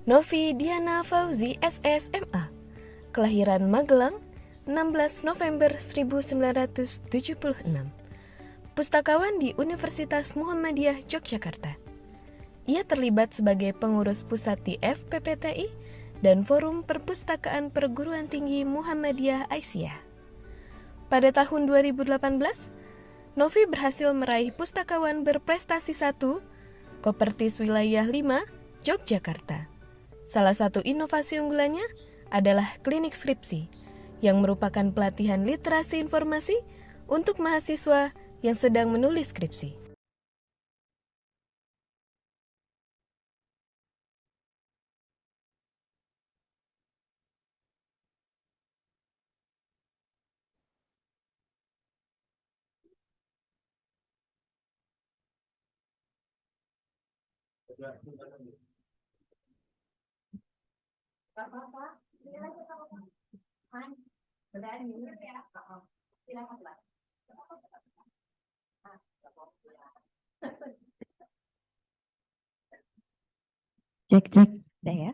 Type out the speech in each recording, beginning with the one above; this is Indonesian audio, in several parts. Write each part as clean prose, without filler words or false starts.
Novi Diana Fauzi SSMA, kelahiran Magelang, 16 November 1976. Pustakawan di Universitas Muhammadiyah Yogyakarta. Ia terlibat sebagai pengurus pusat di FPPTI dan Forum Perpustakaan Perguruan Tinggi Muhammadiyah Aisyah. Pada tahun 2018, Novi berhasil meraih Pustakawan Berprestasi 1, Kopertis Wilayah 5, Yogyakarta. Salah satu inovasi unggulannya adalah klinik skripsi, yang merupakan pelatihan literasi informasi untuk mahasiswa yang sedang menulis skripsi. Cek, udah ya.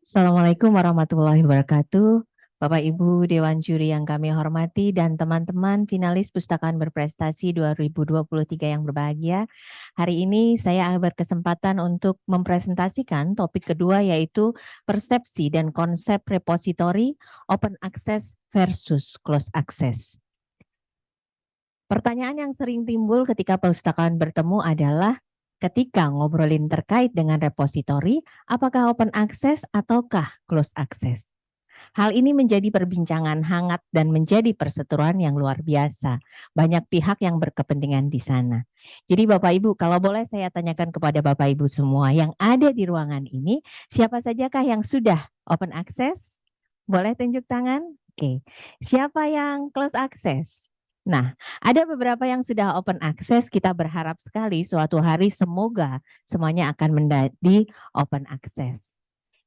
Assalamualaikum warahmatullahi wabarakatuh. Bapak Ibu Dewan Juri yang kami hormati dan teman-teman finalis Pustakaan Berprestasi 2023 yang berbahagia. Hari ini saya berkesempatan untuk mempresentasikan topik kedua, yaitu persepsi dan konsep repositori open access versus closed access. Pertanyaan yang sering timbul ketika perpustakaan bertemu adalah, ketika ngobrolin terkait dengan repositori, apakah open access ataukah closed access? Hal ini menjadi perbincangan hangat dan menjadi perseteruan yang luar biasa. Banyak pihak yang berkepentingan di sana. Jadi Bapak Ibu, kalau boleh saya tanyakan kepada Bapak Ibu semua yang ada di ruangan ini, siapa sajakah yang sudah open access? Boleh tunjuk tangan? Oke. Siapa yang closed access? Nah, ada beberapa yang sudah open access. Kita berharap sekali suatu hari semoga semuanya akan menjadi open access.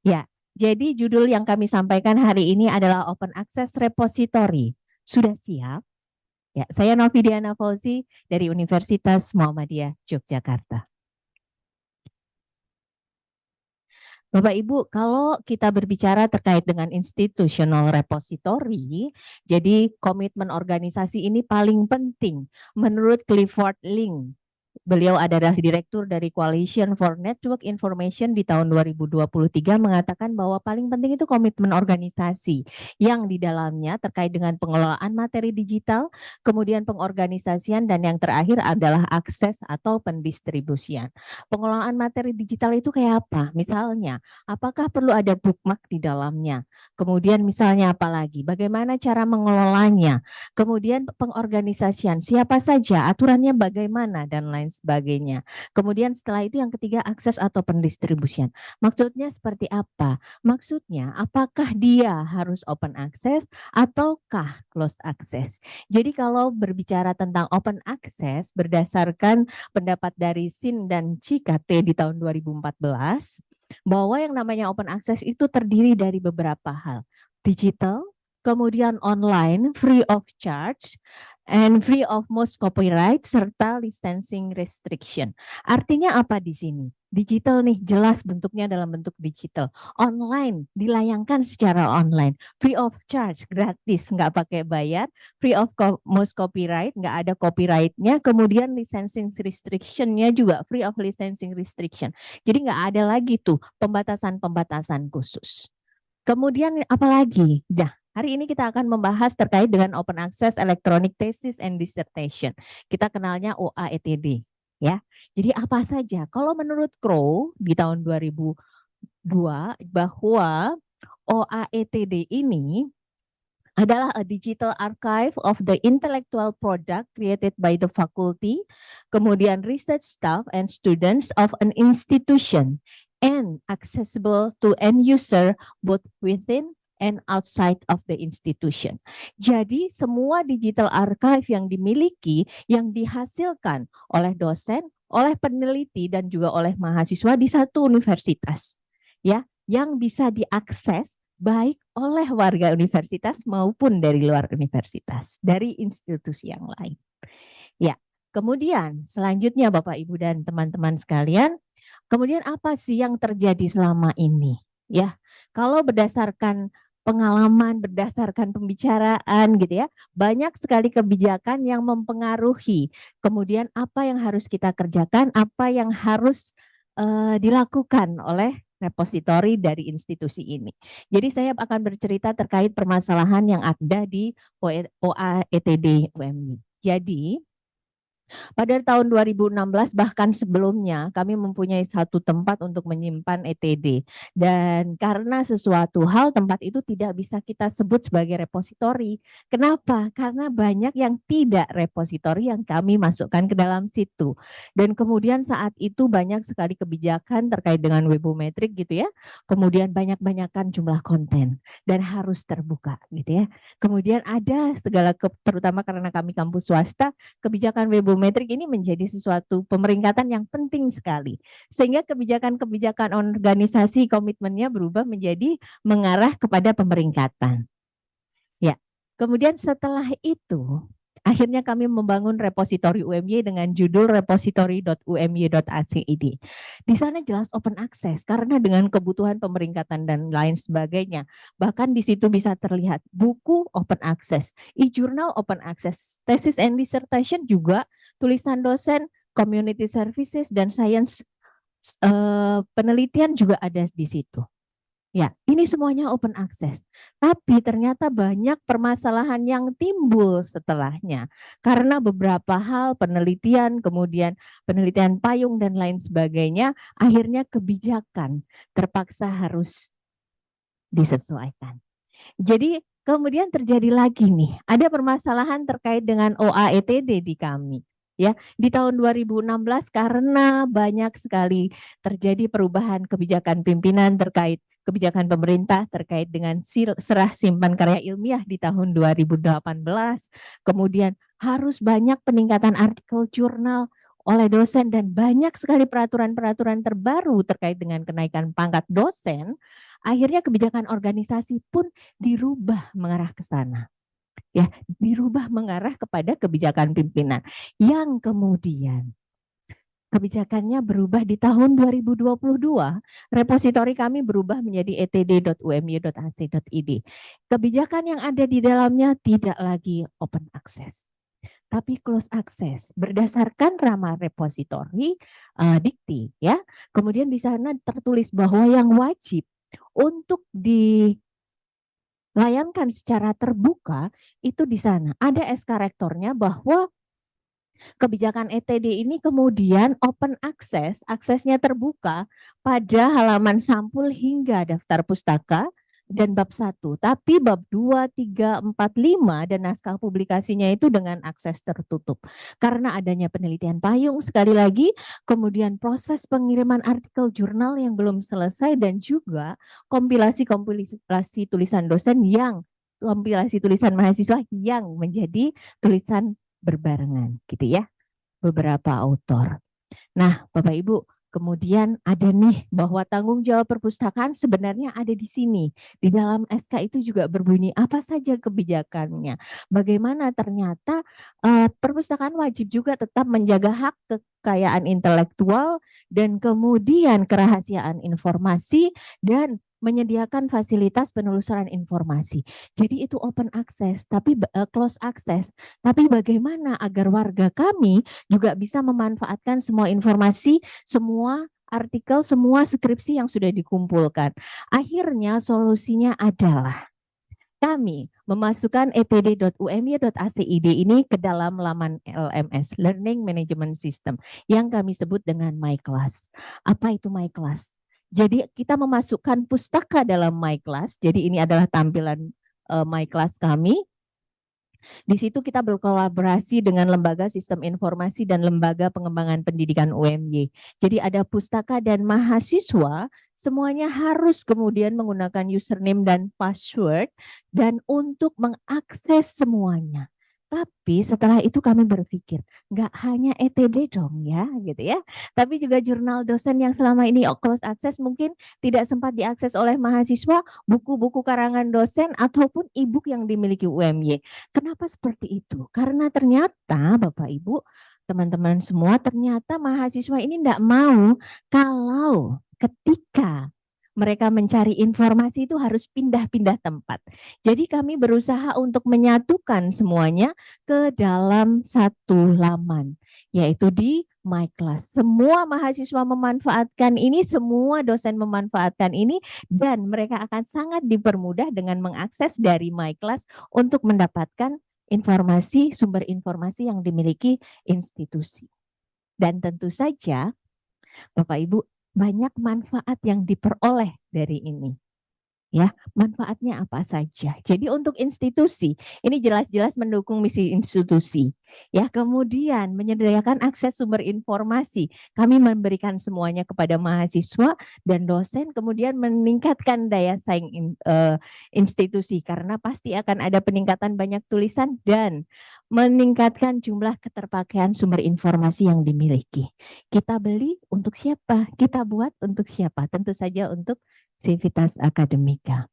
Ya, jadi judul yang kami sampaikan hari ini adalah Open Access Repository. Sudah siap? Ya, saya Novi Diana Fauzi dari Universitas Muhammadiyah Yogyakarta. Bapak Ibu, kalau kita berbicara terkait dengan institutional repository, jadi komitmen organisasi ini paling penting menurut Clifford Link. Beliau adalah direktur dari Coalition for Network Information di tahun 2023, mengatakan bahwa paling penting itu komitmen organisasi yang di dalamnya terkait dengan pengelolaan materi digital, kemudian pengorganisasian, dan yang terakhir adalah akses atau pendistribusian. Pengelolaan materi digital itu kayak apa? Misalnya, apakah perlu ada bookmark di dalamnya? Kemudian misalnya apa lagi? Bagaimana cara mengelolanya? Kemudian pengorganisasian, siapa saja, aturannya bagaimana, dan lain sebagainya. Kemudian setelah itu yang ketiga, akses atau pendistribusian. Maksudnya seperti apa? Maksudnya apakah dia harus open access ataukah closed access? Jadi kalau berbicara tentang open access berdasarkan pendapat dari Sin dan CKT di tahun 2014, bahwa yang namanya open access itu terdiri dari beberapa hal. Digital, kemudian online, free of charge, and free of most copyright, serta licensing restriction. Artinya apa di sini? Digital nih, jelas bentuknya dalam bentuk digital. Online, dilayangkan secara online. Free of charge, gratis, nggak pakai bayar. Free of most copyright, nggak ada copyrightnya. Kemudian licensing restriction-nya juga free of licensing restriction. Jadi nggak ada lagi tuh pembatasan-pembatasan khusus. Kemudian apalagi? Nah, hari ini kita akan membahas terkait dengan Open Access Electronic Thesis and Dissertation. Kita kenalnya OAETD. Ya, jadi apa saja? Kalau menurut Crow di tahun 2002 bahwa OAETD ini adalah a digital archive of the intellectual product created by the faculty, kemudian research staff and students of an institution, and accessible to end user both within and outside of the institution. Jadi semua digital archive yang dimiliki, yang dihasilkan oleh dosen, oleh peneliti, dan juga oleh mahasiswa di satu universitas, ya, yang bisa diakses baik oleh warga universitas maupun dari luar universitas, dari institusi yang lain. Ya, kemudian selanjutnya Bapak Ibu dan teman-teman sekalian, Kemudian apa sih yang terjadi selama ini? Ya, kalau berdasarkan pengalaman, berdasarkan pembicaraan gitu ya, banyak sekali kebijakan yang mempengaruhi. Kemudian apa yang harus kita kerjakan, apa yang harus dilakukan oleh repositori dari institusi ini. Jadi saya akan bercerita terkait permasalahan yang ada di OA ETD UMY. Jadi pada tahun 2016 bahkan sebelumnya kami mempunyai satu tempat untuk menyimpan ETD, dan karena sesuatu hal tempat itu tidak bisa kita sebut sebagai repositori. Kenapa? Karena banyak yang tidak repositori yang kami masukkan ke dalam situ. Dan kemudian saat itu banyak sekali kebijakan terkait dengan webometrik gitu ya. Kemudian banyak-banyakan jumlah konten dan harus terbuka gitu ya. Kemudian ada segala terutama karena kami kampus swasta, kebijakan webometrik ini menjadi sesuatu pemeringkatan yang penting sekali. Sehingga kebijakan-kebijakan organisasi komitmennya berubah menjadi mengarah kepada pemeringkatan. Ya, kemudian setelah itu akhirnya kami membangun repositori UMY dengan judul repository.umy.ac.id. Di sana jelas open access karena dengan kebutuhan pemeringkatan dan lain sebagainya. Bahkan di situ bisa terlihat buku open access, e-journal open access, thesis and dissertation juga, tulisan dosen, community services dan science penelitian juga ada di situ. Ya, ini semuanya open access. Tapi ternyata banyak permasalahan yang timbul setelahnya. Karena beberapa hal penelitian, kemudian penelitian payung dan lain sebagainya, akhirnya kebijakan terpaksa harus disesuaikan. Jadi kemudian terjadi lagi nih, ada permasalahan terkait dengan OA ETD di kami. Ya, di tahun 2016 karena banyak sekali terjadi perubahan kebijakan pimpinan terkait kebijakan pemerintah terkait dengan serah simpan karya ilmiah di tahun 2018, kemudian harus banyak peningkatan artikel jurnal oleh dosen dan banyak sekali peraturan-peraturan terbaru terkait dengan kenaikan pangkat dosen, akhirnya kebijakan organisasi pun dirubah mengarah ke sana. Ya, dirubah mengarah kepada kebijakan pimpinan yang kemudian kebijakannya berubah di tahun 2022. Repositori kami berubah menjadi etd.umy.ac.id. Kebijakan yang ada di dalamnya tidak lagi open access, tapi close access berdasarkan ramah repositori dikti ya. Kemudian di sana tertulis bahwa yang wajib untuk dilayankan secara terbuka itu di sana ada SK rektornya bahwa kebijakan ETD ini kemudian open access, aksesnya terbuka pada halaman sampul hingga daftar pustaka dan bab 1, tapi bab 2, 3, 4, 5 dan naskah publikasinya itu dengan akses tertutup. Karena adanya penelitian payung sekali lagi, kemudian proses pengiriman artikel jurnal yang belum selesai dan juga kompilasi tulisan dosen yang kompilasi tulisan mahasiswa yang menjadi tulisan berbarengan gitu ya, beberapa autor. Nah, Bapak Ibu, kemudian ada nih bahwa tanggung jawab perpustakaan sebenarnya ada di sini. Di dalam SK itu juga berbunyi apa saja kebijakannya. Bagaimana ternyata perpustakaan wajib juga tetap menjaga hak kekayaan intelektual dan kemudian kerahasiaan informasi dan menyediakan fasilitas penelusuran informasi. Jadi itu open access, tapi close access. Tapi bagaimana agar warga kami juga bisa memanfaatkan semua informasi, semua artikel, semua skripsi yang sudah dikumpulkan. Akhirnya solusinya adalah kami memasukkan etd.umy.ac.id ini ke dalam laman LMS, Learning Management System, yang kami sebut dengan MyClass. Apa itu MyClass? Jadi kita memasukkan pustaka dalam MyClass, jadi ini adalah tampilan MyClass kami. Di situ kita berkolaborasi dengan Lembaga Sistem Informasi dan Lembaga Pengembangan Pendidikan UMY. Jadi ada pustaka dan mahasiswa, semuanya harus kemudian menggunakan username dan password dan untuk mengakses semuanya. Tapi setelah itu kami berpikir, nggak hanya ETD dong ya, gitu ya. Tapi juga jurnal dosen yang selama ini close access mungkin tidak sempat diakses oleh mahasiswa, buku-buku karangan dosen ataupun e-book yang dimiliki UMY. Kenapa seperti itu? Karena ternyata Bapak Ibu, teman-teman semua, ternyata mahasiswa ini tidak mau kalau ketika mereka mencari informasi itu harus pindah-pindah tempat. Jadi kami berusaha untuk menyatukan semuanya ke dalam satu laman, yaitu di My Class. Semua mahasiswa memanfaatkan ini, semua dosen memanfaatkan ini, dan mereka akan sangat dipermudah dengan mengakses dari My Class untuk mendapatkan informasi, sumber informasi yang dimiliki institusi. Dan tentu saja, Bapak Ibu, banyak manfaat yang diperoleh dari ini. Ya, manfaatnya apa saja. Jadi untuk institusi, ini jelas-jelas mendukung misi institusi. Ya, kemudian menyediakan akses sumber informasi. Kami memberikan semuanya kepada mahasiswa dan dosen, kemudian meningkatkan daya saing institusi karena pasti akan ada peningkatan banyak tulisan dan meningkatkan jumlah keterpakaian sumber informasi yang dimiliki. Kita beli untuk siapa? Kita buat untuk siapa? Tentu saja untuk Civitas Akademika.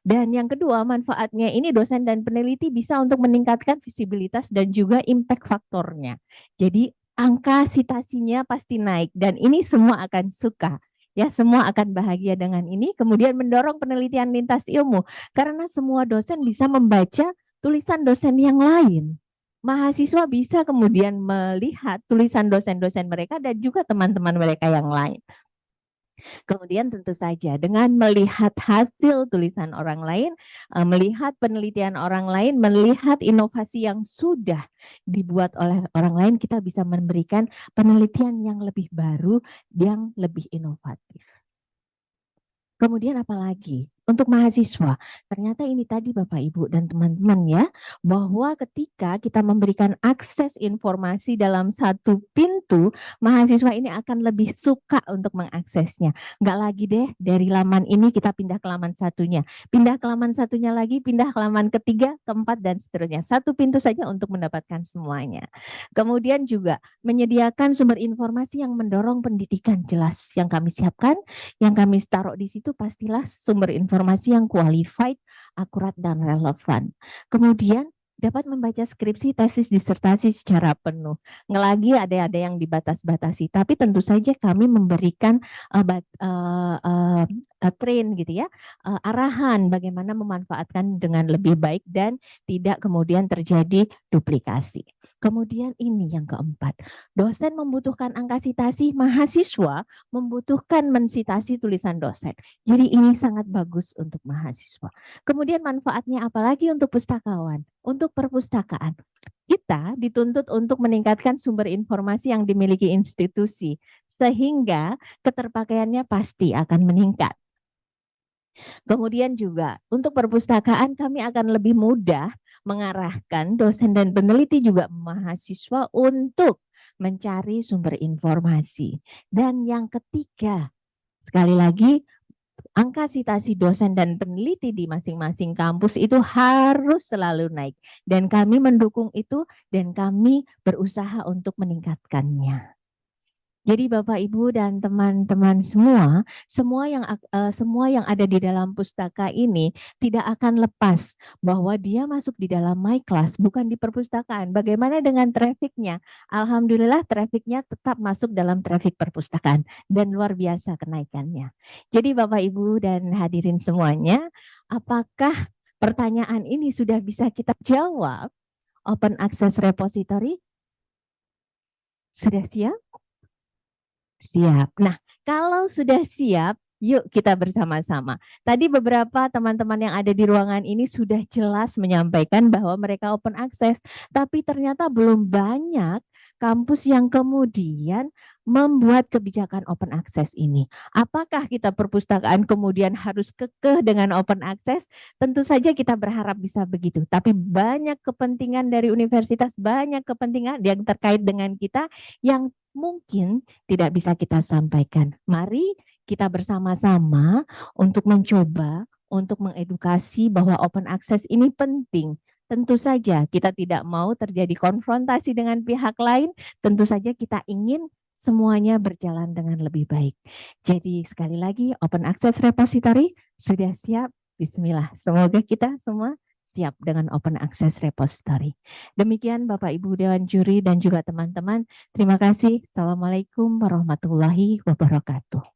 Dan yang kedua, manfaatnya ini dosen dan peneliti bisa untuk meningkatkan visibilitas dan juga impact faktornya. Jadi angka citasinya pasti naik dan ini semua akan suka. Ya, semua akan bahagia dengan ini. Kemudian mendorong penelitian lintas ilmu karena semua dosen bisa membaca tulisan dosen yang lain. Mahasiswa bisa kemudian melihat tulisan dosen-dosen mereka dan juga teman-teman mereka yang lain. Kemudian tentu saja dengan melihat hasil tulisan orang lain, melihat penelitian orang lain, melihat inovasi yang sudah dibuat oleh orang lain, kita bisa memberikan penelitian yang lebih baru, yang lebih inovatif. Kemudian apalagi untuk mahasiswa, ternyata ini tadi Bapak Ibu dan teman-teman ya, bahwa ketika kita memberikan akses informasi dalam satu pintu, mahasiswa ini akan lebih suka untuk mengaksesnya. Enggak lagi deh dari laman ini kita pindah ke laman satunya, pindah ke laman satunya lagi, pindah ke laman ketiga, keempat dan seterusnya. Satu pintu saja untuk mendapatkan semuanya. Kemudian juga menyediakan sumber informasi yang mendorong pendidikan jelas yang kami siapkan, yang kami taruh di situ pastilah sumber informasi yang qualified, akurat, dan relevan. Kemudian dapat membaca skripsi, tesis, disertasi secara penuh. Nggak lagi ada yang dibatas-batasi, tapi tentu saja kami memberikan train gitu ya, arahan bagaimana memanfaatkan dengan lebih baik dan tidak kemudian terjadi duplikasi. Kemudian ini yang keempat, dosen membutuhkan angka citasi, mahasiswa membutuhkan mensitasi tulisan dosen. Jadi ini sangat bagus untuk mahasiswa. Kemudian manfaatnya apalagi untuk pustakawan, untuk perpustakaan. Kita dituntut untuk meningkatkan sumber informasi yang dimiliki institusi, sehingga keterpakaiannya pasti akan meningkat. Kemudian juga untuk perpustakaan kami akan lebih mudah mengarahkan dosen dan peneliti juga mahasiswa untuk mencari sumber informasi. Dan yang ketiga, sekali lagi angka citasi dosen dan peneliti di masing-masing kampus itu harus selalu naik. Dan kami mendukung itu dan kami berusaha untuk meningkatkannya. Jadi Bapak Ibu dan teman-teman semua yang ada di dalam pustaka ini tidak akan lepas bahwa dia masuk di dalam My Class, bukan di perpustakaan. Bagaimana dengan trafficnya? Alhamdulillah trafficnya tetap masuk dalam traffic perpustakaan dan luar biasa kenaikannya. Jadi Bapak Ibu dan hadirin semuanya, apakah pertanyaan ini sudah bisa kita jawab? Open Access Repository? Sudah siap? Siap. Nah, kalau sudah siap, yuk kita bersama-sama. Tadi beberapa teman-teman yang ada di ruangan ini sudah jelas menyampaikan bahwa mereka open access, tapi ternyata belum banyak kampus yang kemudian membuat kebijakan open access ini. Apakah kita perpustakaan kemudian harus kekeh dengan open access? Tentu saja kita berharap bisa begitu, tapi banyak kepentingan dari universitas, banyak kepentingan yang terkait dengan kita yang mungkin tidak bisa kita sampaikan. Mari kita bersama-sama untuk mencoba, untuk mengedukasi bahwa open access ini penting. Tentu saja kita tidak mau terjadi konfrontasi dengan pihak lain, tentu saja kita ingin semuanya berjalan dengan lebih baik. Jadi sekali lagi Open Access Repository sudah siap. Bismillah. Semoga kita semua siap dengan Open Access Repository. Demikian Bapak Ibu Dewan Juri dan juga teman-teman. Terima kasih. Assalamualaikum warahmatullahi wabarakatuh.